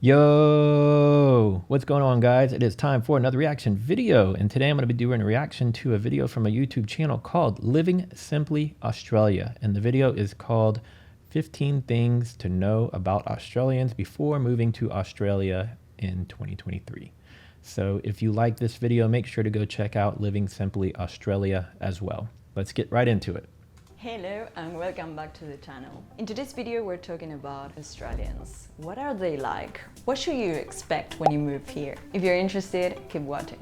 Yo, what's going on, guys? It is time for another reaction video, and today I'm going to be doing a reaction to a video from a YouTube channel called Living Simply Australia, and the video is called 15 Things to Know About Australians Before Moving to Australia in 2023. So if you like this video, make sure to go check out Living Simply Australia as well. Let's get right into it. Hello and welcome back to the channel. In today's video we're talking about Australians. What are they like? What should you expect when you move here? If you're interested, keep watching.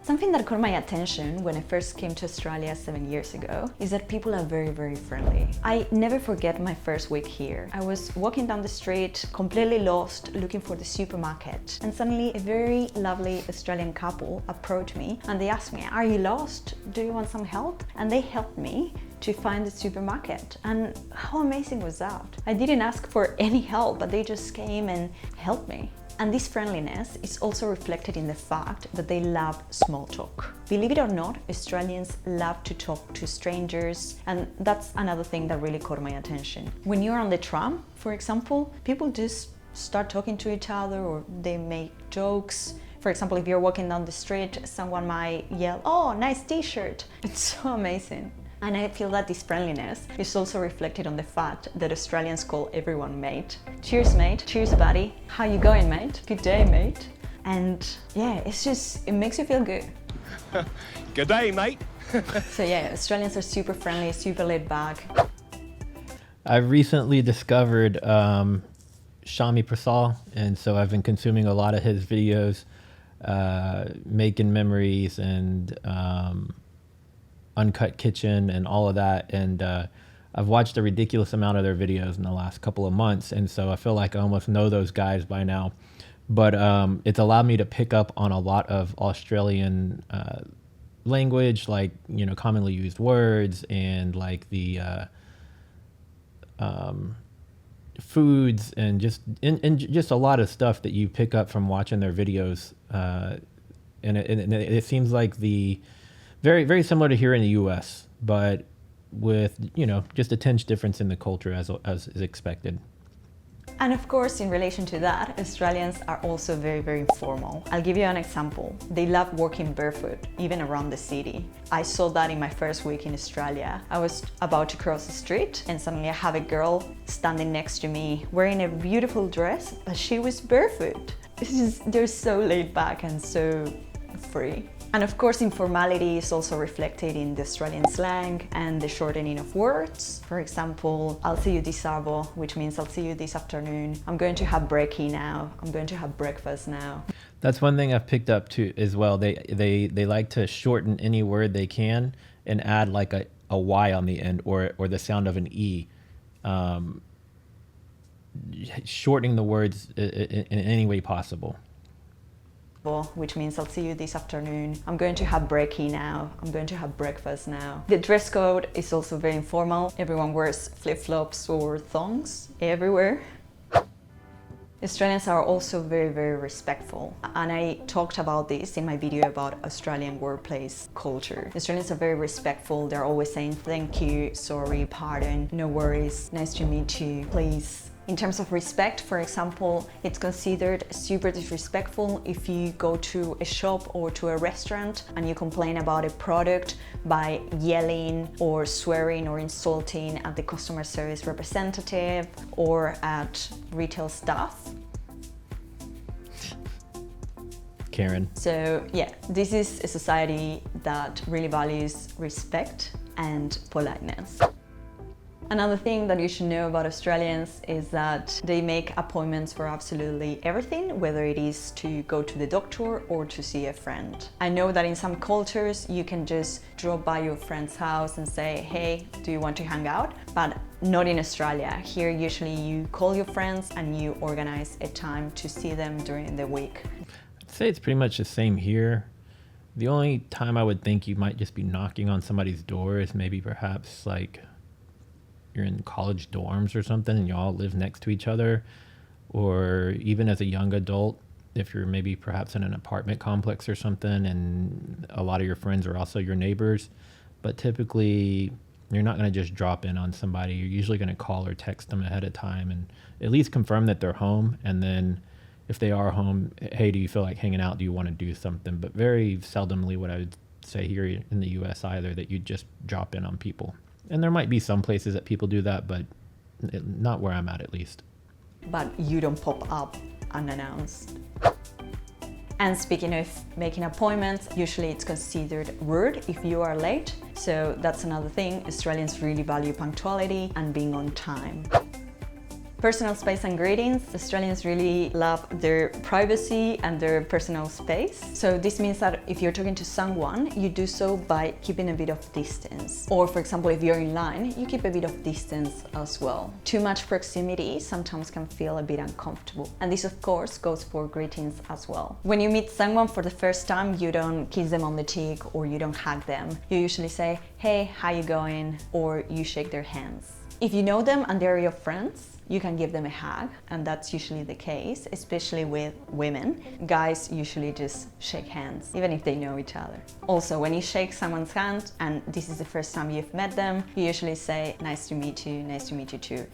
Something that caught my attention when I first came to Australia 7 years ago is that people are very friendly. I never forget my first week here. I was walking down the street, completely lost, looking for the supermarket. And suddenly a very lovely Australian couple approached me and they asked me, "Are you lost? Do you want some help?" And they helped me to find the supermarket. And how amazing was that? I didn't ask for any help, but they just came and helped me. And this friendliness is also reflected in the fact that they love small talk. Believe it or not, Australians love to talk to strangers, and that's another thing that really caught my attention. When you're on the tram, for example, people just start talking to each other or they make jokes. For example, if you're walking down the street, someone might yell, "Oh, nice t-shirt." It's so amazing. And I feel that this friendliness is also reflected on the fact that Australians call everyone mate. Cheers, mate. Cheers, buddy. How you going, mate? Good day, mate. And yeah, it makes you feel good. Good day, mate. So yeah, Australians are super friendly, super laid back. I recently discovered Shami Prasal, and so I've been consuming a lot of his videos, making memories and Uncut Kitchen and all of that, and I've watched a ridiculous amount of their videos in the last couple of months, and so I feel like I almost know those guys by now. But it's allowed me to pick up on a lot of Australian language, like, you know, commonly used words and like the foods and just a lot of stuff that you pick up from watching their videos, and it seems like the very similar to here in the U.S., but with, you know, just a tinge difference in the culture as is expected. And of course, in relation to that, Australians are also very informal. I'll give you an example. They love walking barefoot, even around the city. I saw that in my first week in Australia. I was about to cross the street and suddenly I have a girl standing next to me wearing a beautiful dress, but she was barefoot. They're so laid back and so free. And of course, informality is also reflected in the Australian slang and the shortening of words. For example, "I'll see you this arvo," which means "I'll see you this afternoon." "I'm going to have brekkie now." "I'm going to have breakfast now." That's one thing I've picked up too as well. They like to shorten any word they can and add like a Y on the end or the sound of an E. Shortening the words in any way possible. Which means "I'll see you this afternoon." "I'm going to have brekkie now." "I'm going to have breakfast now." The dress code is also very informal. Everyone wears flip-flops or thongs everywhere. Australians are also very respectful, and I talked about this in my video about Australian workplace culture. Australians are very respectful. They're always saying "thank you," "sorry," "pardon," "no worries," "nice to meet you," "please." In terms of respect, for example, it's considered super disrespectful if you go to a shop or to a restaurant and you complain about a product by yelling or swearing or insulting at the customer service representative or at retail staff. Karen. So yeah, this is a society that really values respect and politeness. Another thing that you should know about Australians is that they make appointments for absolutely everything, whether it is to go to the doctor or to see a friend. I know that in some cultures you can just drop by your friend's house and say, "Hey, do you want to hang out?" But not in Australia. Here usually you call your friends and you organize a time to see them during the week. I'd say it's pretty much the same here. The only time I would think you might just be knocking on somebody's door is maybe perhaps like you're in college dorms or something and you all live next to each other, or even as a young adult, if you're maybe perhaps in an apartment complex or something and a lot of your friends are also your neighbors. But typically You're not going to just drop in on somebody. You're usually going to call or text them ahead of time and at least confirm that they're home. And then if they are home, hey, do you feel like hanging out? Do you want to do something? But very seldomly what I would say here in the US either, that you just drop in on people. And there might be some places that people do that, but not where I'm at least. But you don't pop up unannounced. And speaking of making appointments, usually it's considered rude if you are late. So that's another thing. Australians really value punctuality and being on time. Personal space and greetings. Australians really love their privacy and their personal space. So this means that if you're talking to someone, you do so by keeping a bit of distance. Or for example, if you're in line, you keep a bit of distance as well. Too much proximity sometimes can feel a bit uncomfortable. And this of course goes for greetings as well. When you meet someone for the first time, you don't kiss them on the cheek or you don't hug them. You usually say, hey, how you going? Or you shake their hands. If you know them and they're your friends, you can give them a hug, and that's usually the case, especially with women. Guys usually just shake hands, even if they know each other. Also, when you shake someone's hand, and this is the first time you've met them, you usually say, nice to meet you too.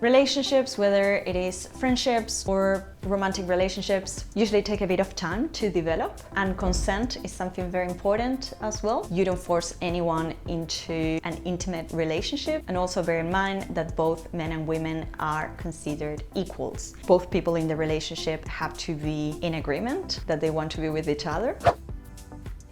Relationships, whether it is friendships or romantic relationships, usually take a bit of time to develop, and consent is something very important as well. You don't force anyone into an intimate relationship, and also bear in mind that both men and women are considered equals. Both people in the relationship have to be in agreement that they want to be with each other.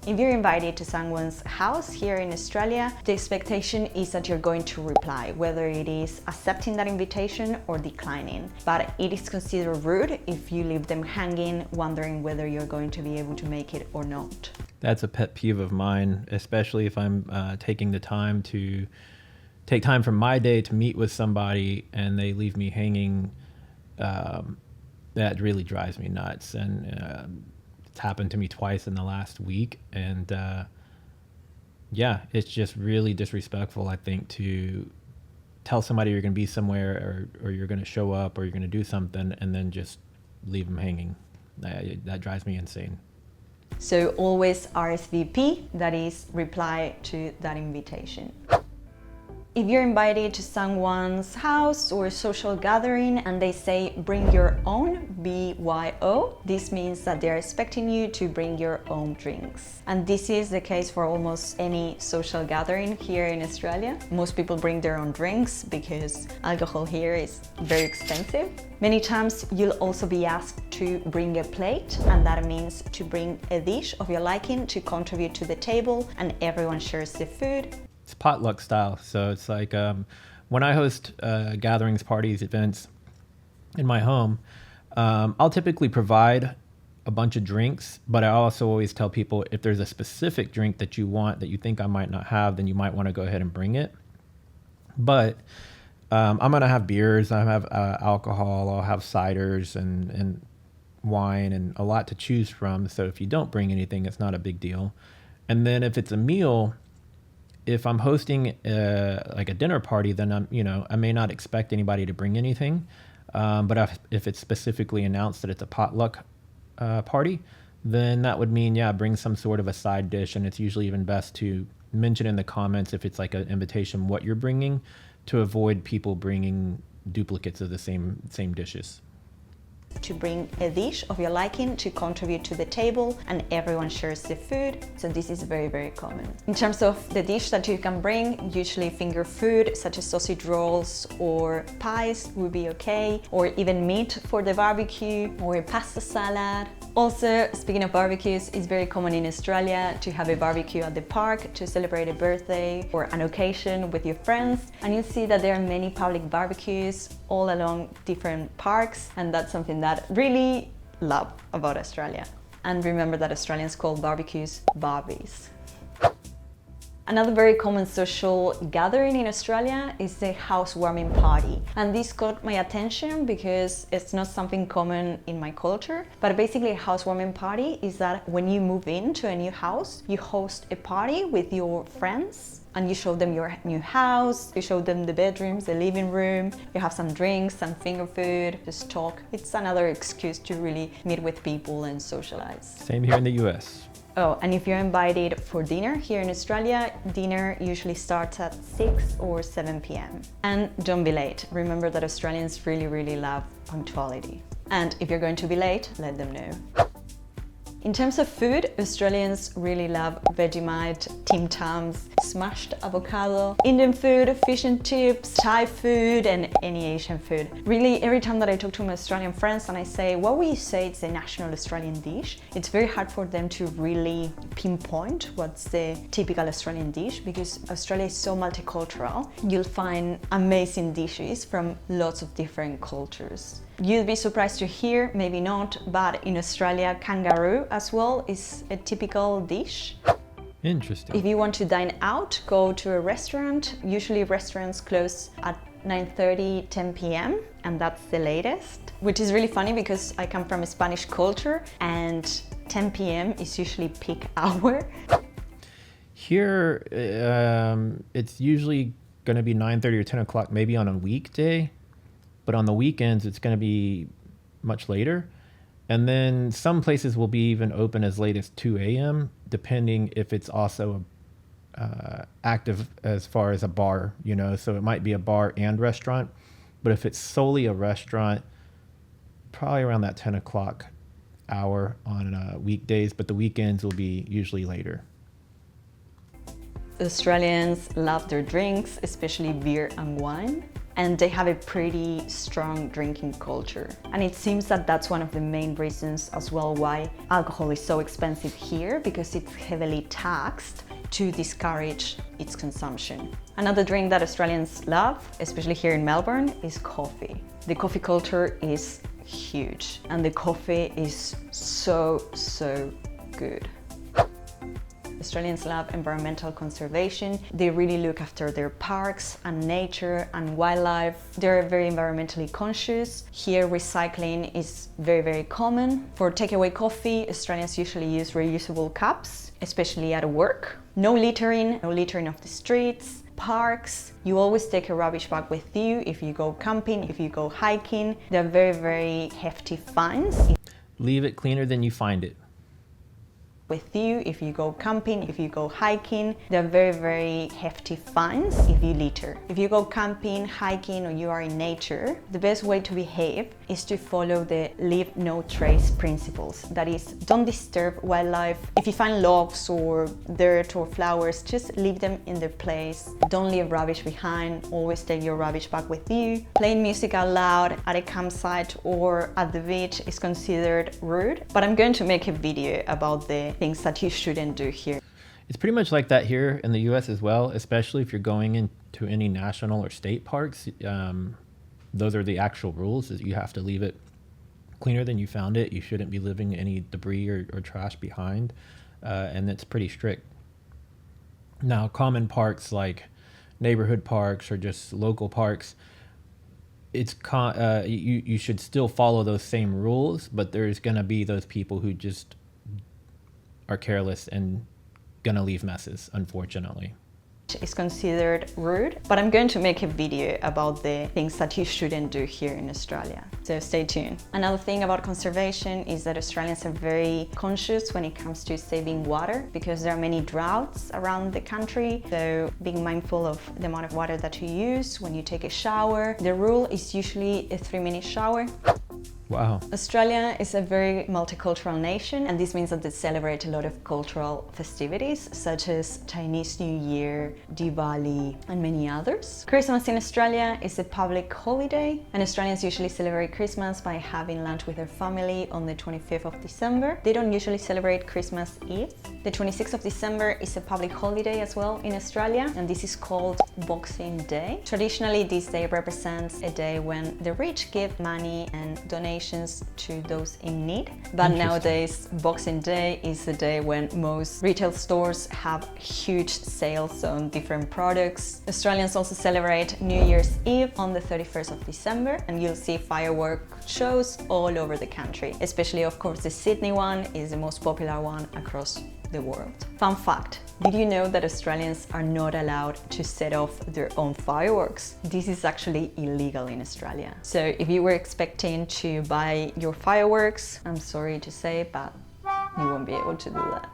If you're invited to someone's house here in Australia, the expectation is that you're going to reply, whether it is accepting that invitation or declining. But it is considered rude if you leave them hanging, wondering whether you're going to be able to make it or not. That's a pet peeve of mine, especially if I'm taking time from my day to meet with somebody and they leave me hanging. That really drives me nuts. And it's happened to me twice in the last week, and yeah, it's just really disrespectful, I think, to tell somebody you're going to be somewhere or you're going to show up or you're going to do something and then just leave them hanging. That drives me insane. So always RSVP, that is reply to that invitation. If you're invited to someone's house or a social gathering and they say bring your own, BYO, this means that they're expecting you to bring your own drinks. And this is the case for almost any social gathering here in Australia. Most people bring their own drinks because alcohol here is very expensive. Many times you'll also be asked to bring a plate, and that means to bring a dish of your liking to contribute to the table, and everyone shares the food. It's potluck style. So it's like when I host gatherings, parties, events in my home, I'll typically provide a bunch of drinks, but I also always tell people if there's a specific drink that you want that you think I might not have, then you might want to go ahead and bring it. But I'm going to have beers, I have alcohol, I'll have ciders and wine and a lot to choose from. So if you don't bring anything, it's not a big deal. And then if it's a meal, if I'm hosting like a dinner party, then I may not expect anybody to bring anything. But if it's specifically announced that it's a potluck party, then that would mean, bring some sort of a side dish. And it's usually even best to mention in the comments if it's like an invitation what you're bringing, to avoid people bringing duplicates of the same dishes. To bring a dish of your liking to contribute to the table, and everyone shares the food. So this is very, very common. In terms of the dish that you can bring, usually finger food such as sausage rolls or pies would be okay, or even meat for the barbecue, or a pasta salad. Also, speaking of barbecues, it's very common in Australia to have a barbecue at the park to celebrate a birthday or an occasion with your friends. And you'll see that there are many public barbecues all along different parks, and that's something that really love about Australia. And remember that Australians call barbecues barbies. Another very common social gathering in Australia is the housewarming party. And this caught my attention because it's not something common in my culture. But basically a housewarming party is that when you move into a new house, you host a party with your friends and you show them your new house, you show them the bedrooms, the living room, you have some drinks, some finger food, just talk. It's another excuse to really meet with people and socialize. Same here in the US. Oh, and if you're invited for dinner here in Australia, dinner usually starts at 6 or 7 p.m. And don't be late. Remember that Australians really love punctuality. And if you're going to be late, let them know. In terms of food, Australians really love Vegemite, Tim Tams, smashed avocado, Indian food, fish and chips, Thai food, and any Asian food. Really, every time that I talk to my Australian friends and I say, what would you say it's a national Australian dish? It's very hard for them to really pinpoint what's the typical Australian dish because Australia is so multicultural. You'll find amazing dishes from lots of different cultures. You'd be surprised to hear, maybe not, but in Australia, kangaroo as well is a typical dish. Interesting. If you want to dine out, go to a restaurant. Usually restaurants close at 9:30, 10 p.m. and that's the latest. Which is really funny because I come from a Spanish culture and 10 p.m. is usually peak hour. Here, it's usually going to be 9:30 or 10 o'clock, maybe on a weekday. But on the weekends, it's going to be much later. And then some places will be even open as late as 2 a.m., depending if it's also active as far as a bar, you know, so it might be a bar and restaurant. But if it's solely a restaurant, probably around that 10 o'clock hour on weekdays, but the weekends will be usually later. Australians love their drinks, especially beer and wine. And they have a pretty strong drinking culture. And it seems that that's one of the main reasons as well why alcohol is so expensive here, because it's heavily taxed to discourage its consumption. Another drink that Australians love, especially here in Melbourne, is coffee. The coffee culture is huge and the coffee is so good. Australians love environmental conservation. They really look after their parks and nature and wildlife. They're very environmentally conscious. Here, recycling is very common. For takeaway coffee, Australians usually use reusable cups, especially at work. No littering of the streets, parks. You always take a rubbish bag with you if you go camping, if you go hiking. They're very hefty fines. Leave it cleaner than you find it. With you if you go camping, if you go hiking. They're very hefty fines if you litter. If you go camping, hiking, or you are in nature, the best way to behave is to follow the leave no trace principles. That is, don't disturb wildlife. If you find logs or dirt or flowers, just leave them in their place. Don't leave rubbish behind. Always take your rubbish bag with you. Playing music out loud at a campsite or at the beach is considered rude. But I'm going to make a video about the things that you shouldn't do here. It's pretty much like that here in the US as well, especially if you're going into any national or state parks. Those are the actual rules, is you have to leave it cleaner than you found it. You shouldn't be leaving any debris or trash behind, and it's pretty strict. Now, common parks like neighborhood parks or just local parks, it's you should still follow those same rules, but there's going to be those people who just are careless and gonna leave messes, unfortunately. Is considered rude, but I'm going to make a video about the things that you shouldn't do here in Australia, so stay tuned. Another thing about conservation is that Australians are very conscious when it comes to saving water, because there are many droughts around the country, so being mindful of the amount of water that you use when you take a shower. The rule is usually a 3-minute shower. Wow. Australia is a very multicultural nation, and this means that they celebrate a lot of cultural festivities such as Chinese New Year, Diwali, and many others. Christmas in Australia is a public holiday, and Australians usually celebrate Christmas by having lunch with their family on the 25th of December. They don't usually celebrate Christmas Eve. The 26th of December is a public holiday as well in Australia, and this is called Boxing Day. Traditionally, this day represents a day when the rich give money and donations to those in need. But nowadays, Boxing Day is the day when most retail stores have huge sales on different products. Australians also celebrate New Year's Eve on the 31st of December, and you'll see fireworks shows all over the country. Especially, of course, the Sydney one is the most popular one across the world. Fun fact, did you know that Australians are not allowed to set off their own fireworks? This is actually illegal in Australia. So if you were expecting to buy your fireworks, I'm sorry to say, but you won't be able to do that.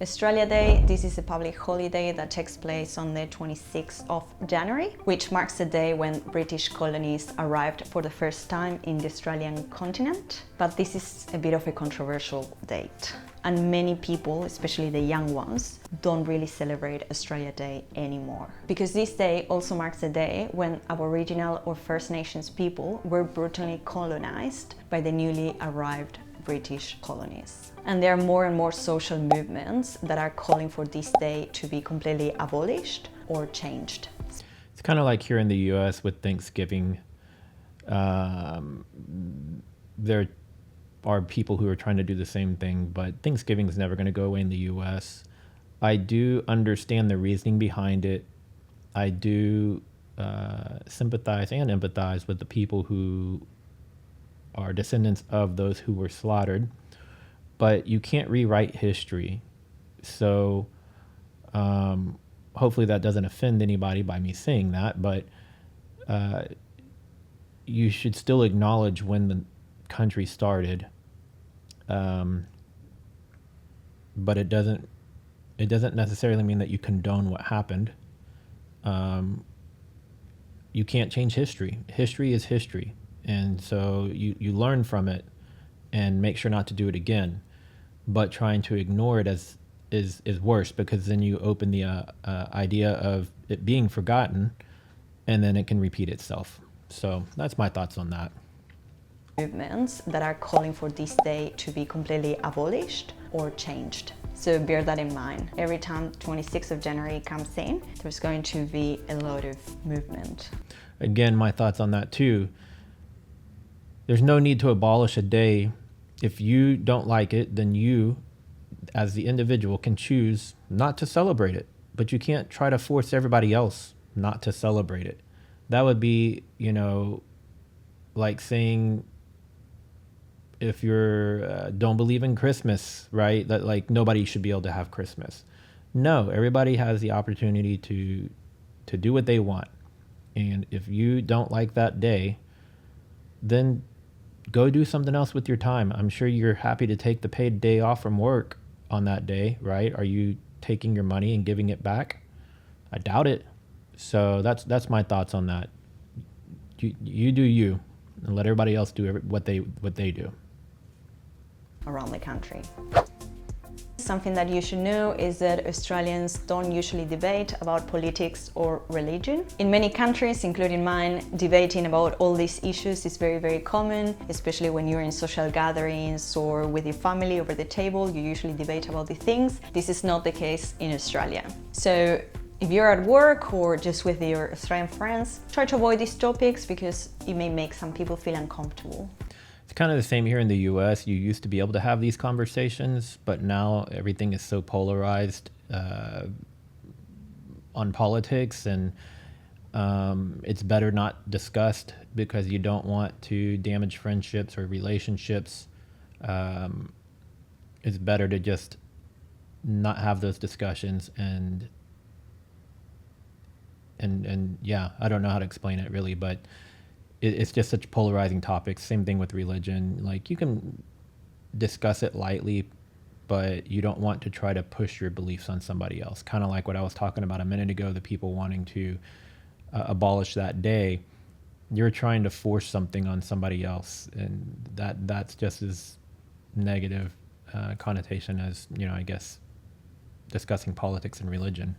Australia Day, this is a public holiday that takes place on the 26th of January, which marks the day when British colonies arrived for the first time in the Australian continent. But this is a bit of a controversial date. And many people, especially the young ones, don't really celebrate Australia Day anymore. Because this day also marks the day when Aboriginal or First Nations people were brutally colonized by the newly arrived British colonies. And there are more and more social movements that are calling for this day to be completely abolished or changed. It's kind of like here in the US with Thanksgiving. There are people who are trying to do the same thing, but Thanksgiving is never going to go away in the US. I do understand the reasoning behind it. I do sympathize and empathize with the people who are descendants of those who were slaughtered, but you can't rewrite history. So hopefully that doesn't offend anybody by me saying that, but you should still acknowledge when the country started. But it doesn't necessarily mean that you condone what happened. You can't change history. History is history. And so you learn from it and make sure not to do it again. But trying to ignore it is worse, because then you open the idea of it being forgotten, and then it can repeat itself. So that's my thoughts on that. Movements that are calling for this day to be completely abolished or changed. So bear that in mind. Every time 26th of January comes in, there's going to be a lot of movement. Again, my thoughts on that too. There's no need to abolish a day. If you don't like it, then you, as the individual, can choose not to celebrate it. But you can't try to force everybody else not to celebrate it. That would be, like saying if you're don't believe in Christmas, right? That like nobody should be able to have Christmas. No, everybody has the opportunity to do what they want. And if you don't like that day, then go do something else with your time. I'm sure you're happy to take the paid day off from work on that day, right? Are you taking your money and giving it back? I doubt it. So that's my thoughts on that. You do you, and let everybody else do what they do around the country. Something that you should know is that Australians don't usually debate about politics or religion. In many countries, including mine, debating about all these issues is very, very common, especially when you're in social gatherings or with your family over the table, you usually debate about these things. This is not the case in Australia. So if you're at work or just with your Australian friends, try to avoid these topics because it may make some people feel uncomfortable. It's kind of the same here in the US. You used to be able to have these conversations, but now everything is so polarized on politics, and it's better not discussed because you don't want to damage friendships or relationships. It's better to just not have those discussions, and yeah, I don't know how to explain it really, but it's just such polarizing topics. Same thing with religion. Like, you can discuss it lightly, but you don't want to try to push your beliefs on somebody else. Kind of like what I was talking about a minute ago, the people wanting to abolish that day. You're trying to force something on somebody else, and that's just as negative connotation as, I guess, discussing politics and religion.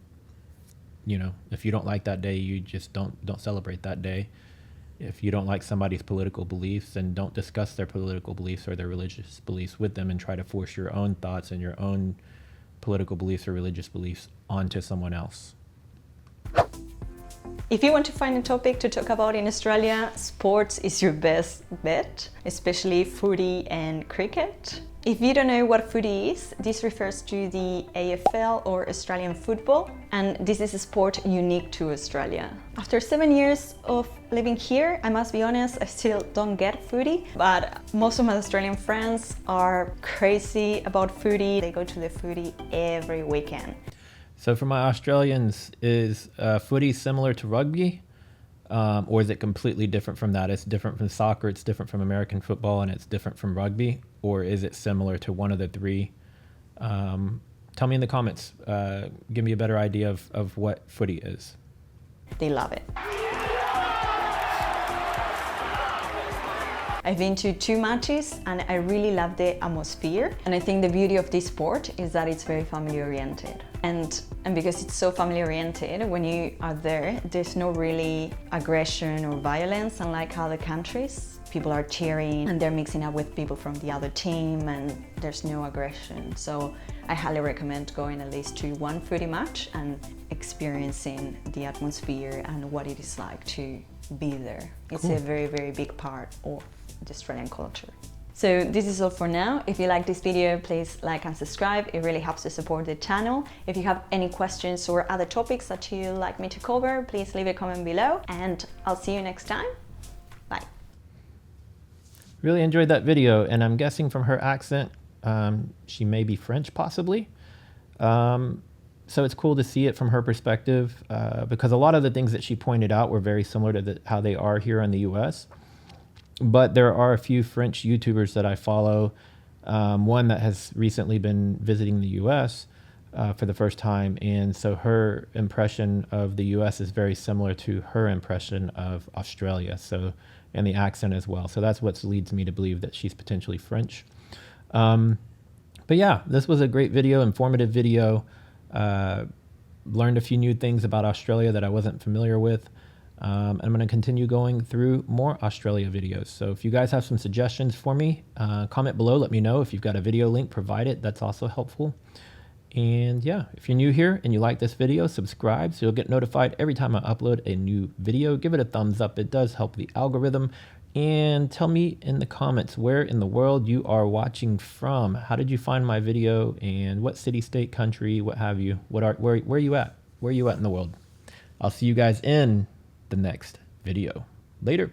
If you don't like that day, you just don't celebrate that day. If you don't like somebody's political beliefs, then don't discuss their political beliefs or their religious beliefs with them and try to force your own thoughts and your own political beliefs or religious beliefs onto someone else. If you want to find a topic to talk about in Australia, sports is your best bet, especially footy and cricket. If you don't know what footy is, this refers to the AFL or Australian football, and this is a sport unique to Australia. After 7 years of living here, I must be honest, I still don't get footy, but most of my Australian friends are crazy about footy. They go to the footy every weekend. So for my Australians, is footy similar to rugby? Or is it completely different from that? It's different from soccer, it's different from American football, and it's different from rugby? Or is it similar to one of the three? tell me in the comments. Give me a better idea of what footy is. They love it. I've been to 2 matches and I really love the atmosphere. And I think the beauty of this sport is that it's very family oriented. And because it's so family oriented, when you are there, there's no really aggression or violence, unlike other countries. People are cheering and they're mixing up with people from the other team and there's no aggression. So I highly recommend going at least to one footy match and experiencing the atmosphere and what it is like to be there. It's Cool. a very, very big part of the Australian culture. So this is all for now. If you like this video, please like and subscribe. It really helps to support the channel. If you have any questions or other topics that you'd like me to cover, please leave a comment below and I'll see you next time. Bye. Really enjoyed that video, and I'm guessing from her accent, she may be French possibly. So it's cool to see it from her perspective, because a lot of the things that she pointed out were very similar to how they are here in the US. But there are a few French YouTubers that I follow. One that has recently been visiting the US for the first time. And so her impression of the US is very similar to her impression of Australia. So, and the accent as well. So that's what leads me to believe that she's potentially French. But yeah, this was a great video, informative video. Learned a few new things about Australia that I wasn't familiar with. I'm going to continue going through more Australia videos. So if you guys have some suggestions for me, comment below. Let me know if you've got a video link, provide it. That's also helpful. And yeah, if you're new here and you like this video, subscribe so you'll get notified every time I upload a new video. Give it a thumbs up. It does help the algorithm. And tell me in the comments where in the world you are watching from. How did you find my video, and what city, state, country, what have you? Where are you at? Where are you at in the world? I'll see you guys in the next video. Later.